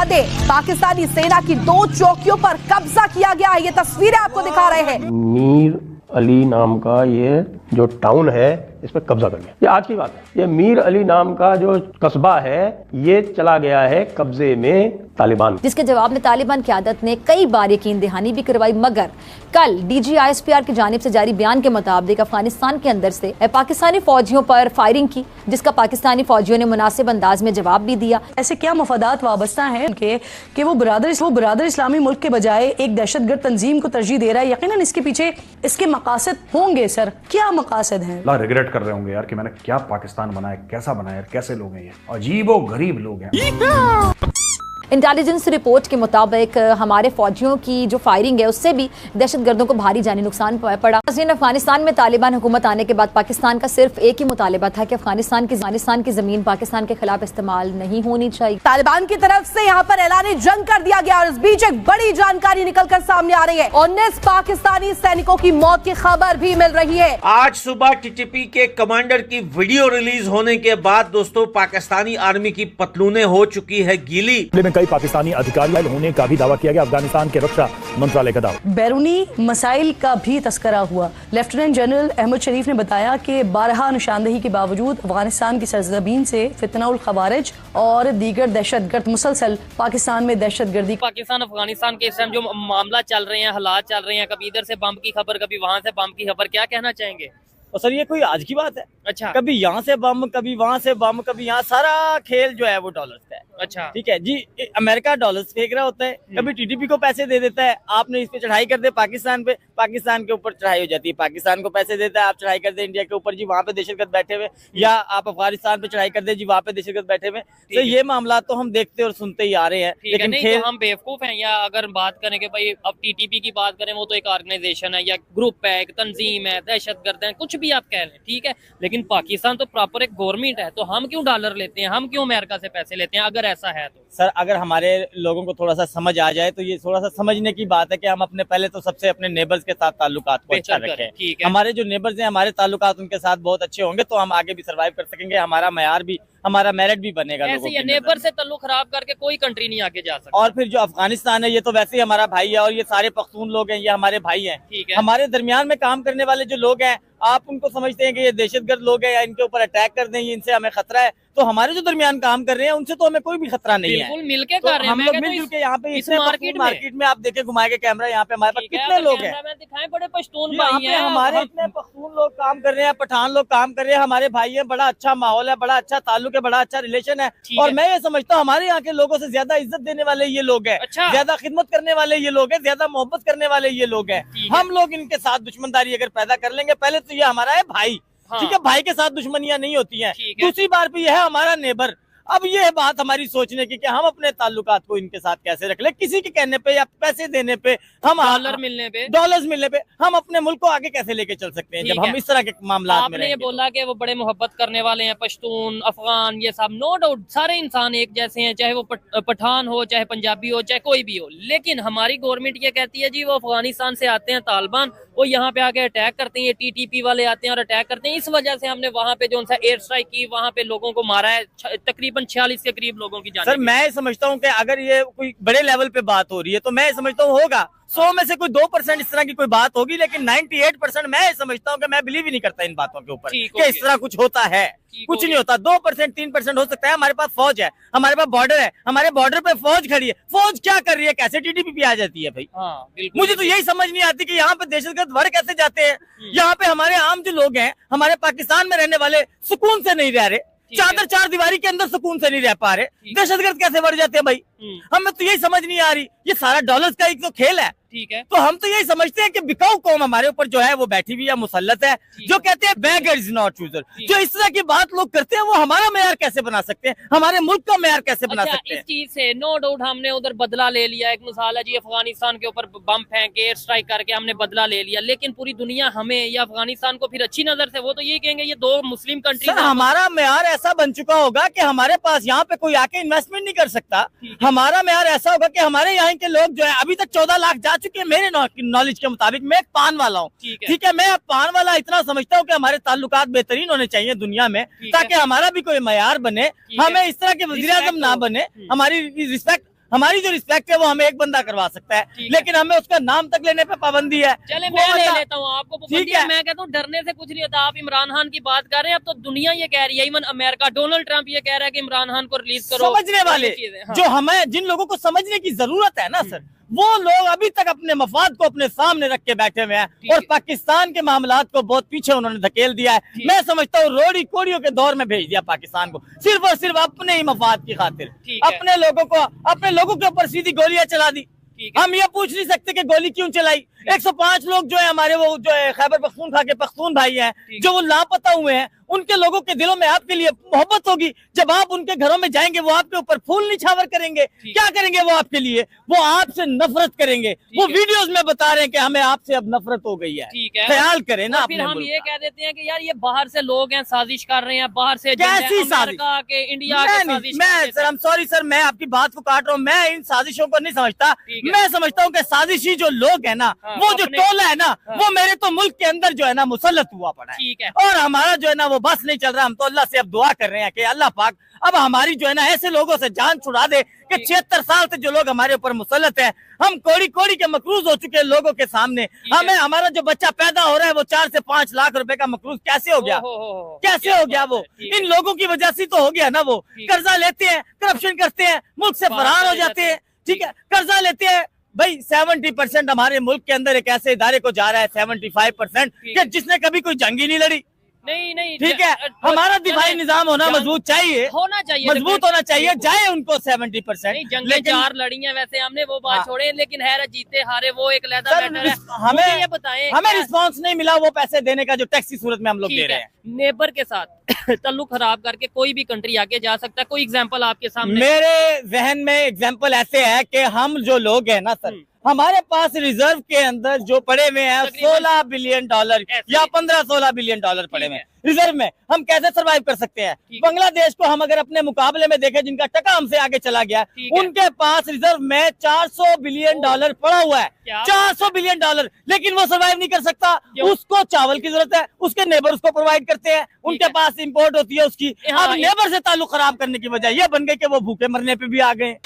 दे, पाकिस्तानी सेना की 2 चौकियों पर कब्जा किया गया है। ये तस्वीरें आपको दिखा रहे हैं। मीर अली नाम का ये जो टाउन है इस पर कब्जा कर लिया। ये आज की बात है। ये मीर अली नाम का जो कस्बा है ये चला गया है कब्जे में तालिबान, जिसके जवाब में तालिबान क़यादत ने कई बार यकीन दहानी भी करवाई, मगर कल DGISPR की जानिब से जारी बयान के मुताबिक अफगानिस्तान के अंदर से पाकिस्तानी फौजियों पर फायरिंग की, जिसका पाकिस्तानी फौजियों ने मुनासिब अंदाज में जवाब भी दिया। ऐसे क्या मफादात वाबस्ता हैं उनके कि वो बरादर इस्लामी मुल्क के बजाय एक दहशतगर्द तंजीम को तरजीह दे रहा है। यकीनन इसके पीछे इसके मकासद होंगे। सर, क्या मकासद हैं? रिग्रेट कर रहे होंगे यार कि मैंने क्या पाकिस्तान बनाया, कैसा बनाया, कैसे लोग हैं ये, अजीबो गरीब लोग हैं। इंटेलिजेंस रिपोर्ट के मुताबिक हमारे फौजियों की जो फायरिंग है उससे भी दहशतगर्दों को भारी जानी नुकसान पड़ा। अफगानिस्तान में तालिबान हुकूमत आने के बाद पाकिस्तान का सिर्फ एक ही मुतालिबा था कि अफगानिस्तान की जमीन पाकिस्तान के खिलाफ इस्तेमाल नहीं होनी चाहिए। तालिबान की तरफ से यहाँ पर ऐलान जंग कर दिया गया और इस बीच एक बड़ी जानकारी निकलकर सामने आ रही है। 19 पाकिस्तानी सैनिकों की मौत की खबर भी मिल रही है। आज सुबह TTP के कमांडर की वीडियो रिलीज होने के बाद दोस्तों पाकिस्तानी आर्मी की पतलूनें हो चुकी है गीली। कई पाकिस्तानी अधिकारी होने का भी दावा किया गया। अफगानिस्तान के रक्षा मंत्रालय का दावा। बैरूनी मसाइल का भी तस्करा हुआ। लेफ्टिनेंट जनरल अहमद शरीफ ने बताया कि 12 निशानदही के बावजूद अफगानिस्तान की सरजमीन से फितनाउल खवारिज और दीगर दहशतगर्द मुसलसल पाकिस्तान में दहशतगर्दी। पाकिस्तान अफगानिस्तान के इस टाइम जो मामला चल रहे हैं, हालात चल रहे हैं, कभी इधर से बम की खबर, कभी वहाँ से बम की खबर, क्या कहना चाहेंगे? और सर ये कोई आज की बात है? अच्छा, कभी यहाँ से बम, कभी वहाँ से बम, कभी यहाँ, सारा खेल जो है वो डॉलर्स का है। अच्छा, ठीक है जी। अमेरिका डॉलर्स फेंक रहा होता है, कभी TTP को पैसे दे देता है, आपने इस पे चढ़ाई कर दे पाकिस्तान पे, पाकिस्तान के ऊपर चढ़ाई हो जाती है, पाकिस्तान को पैसे देता है, आप चढ़ाई कर दे इंडिया के ऊपर जी, वहाँ पे दहशतगर्द बैठे हुए, या आप अफगानिस्तान पे चढ़ाई कर दे जी, वहाँ पे दहशतगर्द बैठे हुए। तो ये मामला तो हम देखते और सुनते ही आ रहे हैं, लेकिन नहीं तो हम बेवकूफ हैं? या अगर बात करें कि भाई अब TTP की बात करें, वो तो एक ऑर्गेनाइजेशन है या ग्रुप है, एक तंजीम है, दहशतगर्द है, कुछ भी आप कह लें, ठीक है, लेकिन पाकिस्तान तो प्रॉपर एक गवर्नमेंट है। तो हम क्यों डॉलर लेते हैं, हम क्यों अमेरिका से पैसे लेते हैं अगर ऐसा है तो? सर अगर हमारे लोगों को थोड़ा सा समझ आ जाए तो ये थोड़ा सा समझने की बात है कि हम अपने पहले तो सबसे अपने नेबर्स के साथ ताल्लुकात को अच्छा रखें। हमारे जो नेबर्स हैं, हमारे ताल्लुकात उनके साथ बहुत अच्छे होंगे तो हम आगे भी सर्वाइव कर सकेंगे, हमारा मैयार भी, हमारा मेरिट भी बनेगा। ऐसे ही नेबर से ताल्लुक खराब करके कोई कंट्री नहीं आगे जा सकती। और फिर जो अफगानिस्तान है ये तो वैसे ही हमारा भाई है, और ये सारे पख्तून लोग हैं, ये हमारे भाई हैं। ठीक है, हमारे दरमियान में काम करने वाले जो लोग हैं, आप उनको समझते हैं कि ये दहशतगर्द लोग हैं या इनके ऊपर अटैक कर दें, इनसे हमें खतरा है, तो हमारे जो दरमियान काम कर रहे हैं उनसे तो हमें कोई भी खतरा नहीं है। बिल्कुल मिलके कर रहे हैं। हम लोग मिलजुल के यहाँ पे मार्केट में आप देखें, घुमाए के कैमरा, यहाँ पे हमारे पास कितने लोग हैं, दिखाएं, बड़े पश्तून भाई हैं हमारे, इतने पख्तून लोग काम कर रहे हैं, पठान लोग काम कर रहे हैं, हमारे भाई हैं, बड़ा अच्छा माहौल है, बड़ा अच्छा ताल्लुक है, बड़ा अच्छा रिलेशन है। और मैं ये समझता हूँ हमारे यहाँ के लोगों से ज्यादा इज्जत देने वाले ये लोग हैं, ज्यादा खिदमत करने वाले ये लोग हैं, ज्यादा मोहब्बत करने वाले ये लोग हैं। हम लोग इनके साथ दुश्मनदारी अगर पैदा कर लेंगे, पहले तो ये हमारा है भाई, ठीक है, भाई के साथ दुश्मनियां नहीं होती हैं। दूसरी बार भी यह है हमारा नेबर। अब ये बात हमारी सोचने की कि हम अपने ताल्लुकात को इनके साथ कैसे रख ले, किसी के कहने पे या पैसे देने पे, हम डॉलर्स मिलने पे हम अपने मुल्क को आगे कैसे लेके चल सकते हैं जब हम इस तरह के मामला में रहेंगे। आपने ये बोला कि वो बड़े मोहब्बत करने वाले हैं, पश्तून, अफगान, ये सब, नो डाउट सारे इंसान एक जैसे हैं, चाहे वो पठान हो, चाहे पंजाबी हो, चाहे कोई भी हो। लेकिन हमारी गवर्नमेंट ये कहती है जी वो अफगानिस्तान से आते हैं तालिबान, वो यहाँ पे आके अटैक करते हैं, TTP वाले आते हैं और अटैक करते हैं। इस वजह से हमने वहाँ पे जो उनसे एयर स्ट्राइक की, वहाँ पे लोगों को मारा है, तकरीबन 46 के करीब लोगों की जान। सर मैं समझता हूँ कि अगर ये कोई बड़े लेवल पे बात हो रही है तो मैं समझता हूँ होगा 100 में से कोई 2% इस तरह की कोई बात होगी, लेकिन 98% मैं समझता हूँ कि मैं बिलीव ही नहीं करता इन बातों के ऊपर कि इस तरह कुछ होता है। कुछ नहीं होता। 2% 3% हो सकता है। हमारे पास फौज है, हमारे पास बॉर्डर है, हमारे बॉर्डर पे फौज खड़ी है। फौज क्या कर रही है, कैसे TTP पे आ जाती है भाई? मुझे तो यही समझ नहीं आती कि यहाँ पे दहशतगर्द भर कैसे जाते हैं। यहाँ पे हमारे आम जो लोग हैं, हमारे पाकिस्तान में रहने वाले सुकून से नहीं रह रहे, चार दीवारी के अंदर सुकून से नहीं रह पा रहे, दहशतगर्द कैसे बढ़ जाते हैं भाई? हमें तो यही समझ नहीं आ रही। ये सारा डॉलर्स का एक तो खेल है, ठीक है। तो हम तो यही समझते हैं कि बिकाऊ कौम हमारे ऊपर जो है वो बैठी हुई है, मुसल्लत है, जो कहते हैं बेगर इज नॉट चूजर। जो इस तरह की बात लोग करते हैं वो हमारा मेयार कैसे बना सकते हैं, हमारे मुल्क का मेयार कैसे बना सकते हैं? इस चीज से नो डाउट हमने उधर बदला ले लिया। एक मिसाल है जी, अफगानिस्तान के ऊपर बम फेंक के एयर स्ट्राइक करके हमने बदला ले लिया, लेकिन पूरी दुनिया हमें या अफगानिस्तान को फिर अच्छी नजर से वो तो ये कहेंगे ये दो मुस्लिम कंट्री। हमारा मेयार ऐसा बन चुका होगा कि हमारे पास यहाँ पे कोई आके इन्वेस्टमेंट नहीं कर सकता। हमारा मेयार ऐसा होगा कि हमारे यहाँ के लोग जो है अभी तक 14 लाख जा चुके हैं मेरे नॉलेज के मुताबिक। मैं एक पान वाला हूँ, ठीक है, मैं पान वाला इतना समझता हूँ कि हमारे ताल्लुकात बेहतरीन होने चाहिए दुनिया में, ताकि हमारा भी कोई मयार बने, हमें इस तरह के वज़ीर-ए-आज़म ना बने, हमारी रिस्पेक्ट हमारी जो रिस्पेक्ट है वो हमें एक बंदा करवा सकता है, लेकिन हमें उसका नाम तक लेने पे पाबंदी है। चले मैं ले लेता हूँ आपको, ठीक है। मैं कहता हूँ डरने से कुछ नहीं होता। आप इमरान खान की बात कर रहे हैं, अब तो दुनिया ये कह रही है, इवन अमेरिका डोनाल्ड ट्रंप ये कह रहा है कि इमरान खान को रिलीज करो। समझने वाले जो हमें, जिन लोगों को समझने की जरूरत है ना सर, वो लोग अभी तक अपने मफाद को अपने सामने रख के बैठे हुए हैं और पाकिस्तान के मामलात को बहुत पीछे उन्होंने धकेल दिया है। मैं समझता हूँ रोड़ी कोड़ियों के दौर में भेज दिया पाकिस्तान को, सिर्फ और सिर्फ अपने ही मफाद की खातिर, अपने लोगों के ऊपर सीधी गोलियां चला दी। हम ये पूछ नहीं सकते कि गोली क्यों चलाई। 105 लोग जो है हमारे, वो जो है खैबर पख्तूनख्वा के पख्तून भाई हैं, जो वो लापता हुए हैं, उनके लोगों के दिलों में आपके लिए मोहब्बत होगी। जब आप उनके घरों में जाएंगे वो आपके ऊपर फूल निछावर करेंगे, क्या करेंगे वो आपके लिए? वो आपसे नफरत करेंगे। वो वीडियोस में बता रहे हैं कि हमें आपसे अब नफरत हो गई है। ख्याल करें ना। फिर हम ये कह देते हैं कि यार ये बाहर से लोग हैं, साजिश कर रहे हैं, बाहर से कैसी साजिश के इंडिया मैं सर, I'm sorry सर, मैं आपकी बात को काट रहा हूँ। मैं इन साजिशों को नहीं समझता। मैं समझता हूँ कि साजिशी जो लोग है ना, वो जो टोला है ना, वो मेरे तो मुल्क के अंदर जो है ना मुसल्लत हुआ पड़ा है, और हमारा जो है ना वो बस नहीं चल रहा। हम तो अल्लाह से अब दुआ कर रहे हैं कि अल्लाह पाक अब हमारी जो है ना ऐसे लोगों से जान छुड़ा दे कि 76 साल से जो लोग हमारे ऊपर मुसल्लत है, हम कोड़ी कोड़ी के मकरूज हो चुके हैं लोगों के सामने। हमें, हमारा जो बच्चा पैदा हो रहा है वो 4 से 5 लाख रुपए का मकरूज कैसे हो गया? कैसे हो गया? वो इन लोगों की वजह से तो हो गया ना। वो कर्जा लेते हैं, करप्शन करते हैं, मुल्क से फरार हो जाते हैं। ठीक है, कर्जा लेते हैं भाई। 70% हमारे मुल्क के अंदर एक ऐसे इदारे को जा रहा है, 75% कि जिसने कभी कोई जंग ही नहीं लड़ी। नहीं ठीक है, हमारा दिफाई निजाम होना मजबूत चाहिए, मजबूत होना चाहिए। जाए उनको 70%, जंगें 4 लड़ी हैं वैसे हमने, वो बात छोड़े, लेकिन है जीते हारे वो एक लहदा मैटर है। हमें ये बताएं, हमें रिस्पांस नहीं मिला वो पैसे देने का जो टैक्स की सूरत में हम लोग दे रहे हैं। नेबर के साथ ताल्लुक खराब करके कोई भी कंट्री आगे जा सकता है। कोई एग्जांपल आपके सामने? मेरे जहन में एग्जांपल ऐसे है कि हम जो लोग हैं ना सर, हमारे पास रिजर्व के अंदर जो पड़े हुए हैं $16 बिलियन या 15-16 बिलियन पड़े हुए हैं रिजर्व में। हम कैसे सरवाइव कर सकते हैं? बांग्लादेश को हम अगर अपने मुकाबले में देखें, जिनका टका हमसे आगे चला गया, उनके पास रिजर्व में $400 बिलियन पड़ा हुआ है। $400 बिलियन, लेकिन वो सरवाइव नहीं कर सकता। उसको चावल की जरूरत है, उसके नेबर उसको प्रोवाइड करते हैं, उनके पास इंपोर्ट होती है उसकी। अब नेबर से ताल्लुक खराब करने की वजह यह बन गई कि वो भूखे मरने पे भी आ गए।